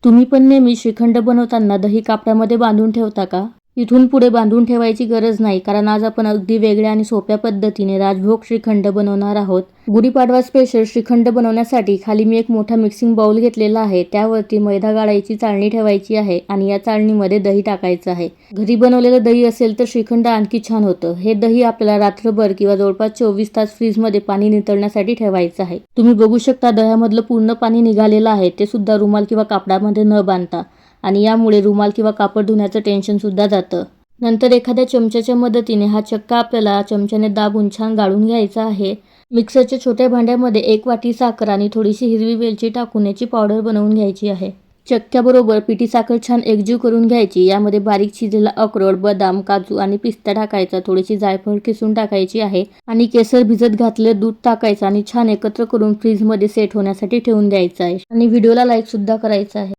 तुम्ही पण नेहमी श्रीखंड बनवताना दही कापडामध्ये बांधून ठेवता का? इथून पुढे बांधून ठेवायची गरज नाही, कारण आज आपण अगदी वेगळ्या आणि सोप्या पद्धतीने राजभोग श्रीखंड बनवणार आहोत. गुढीपाडवा स्पेशल श्रीखंड बनवण्यासाठी खाली मी एक मोठा मिक्सिंग बाउल घेतलेला आहे. त्यावरती मैदा गाळायची चाळणी ठेवायची आहे आणि या चाळणीमध्ये दही टाकायचं आहे. घरी बनवलेलं दही असेल तर श्रीखंड आणखी छान होतं. हे दही आपल्याला रात्रभर किंवा जवळपास 24 तास फ्रीजमध्ये पाणी नितळण्यासाठी ठेवायचं आहे. तुम्ही बघू शकता दह्यामधलं पूर्ण पाणी निघालेलं आहे, ते सुद्धा रुमाल किंवा कापडामध्ये न बांधता. आणि यामुळे रुमाल किंवा कापड धुण्याचं टेन्शन सुद्धा जातं. नंतर एखाद्या चमच्याच्या मदतीने हा चक्का आपल्याला चमच्याने दाबून छान गाळून घ्यायचा आहे. मिक्सरच्या छोट्या भांड्यामध्ये 1 वाटी साखर आणि थोडीशी हिरवी वेलची टाकून याची पावडर बनवून घ्यायची आहे. चक्क्याबरोबर पिठी साखर छान एकजीव करून घ्यायची. यामध्ये बारीक चिरलेला अक्रोड, बदाम, काजू आणि पिस्ता टाकायचा. थोडीशी जायफळ किसून टाकायची आहे आणि केसर भिजत घातलेलं दूध टाकायचं आणि छान एकत्र करून फ्रीजमध्ये सेट होण्यासाठी ठेवून द्यायचं आहे. आणि व्हिडिओला लाईक सुद्धा करायचं आहे.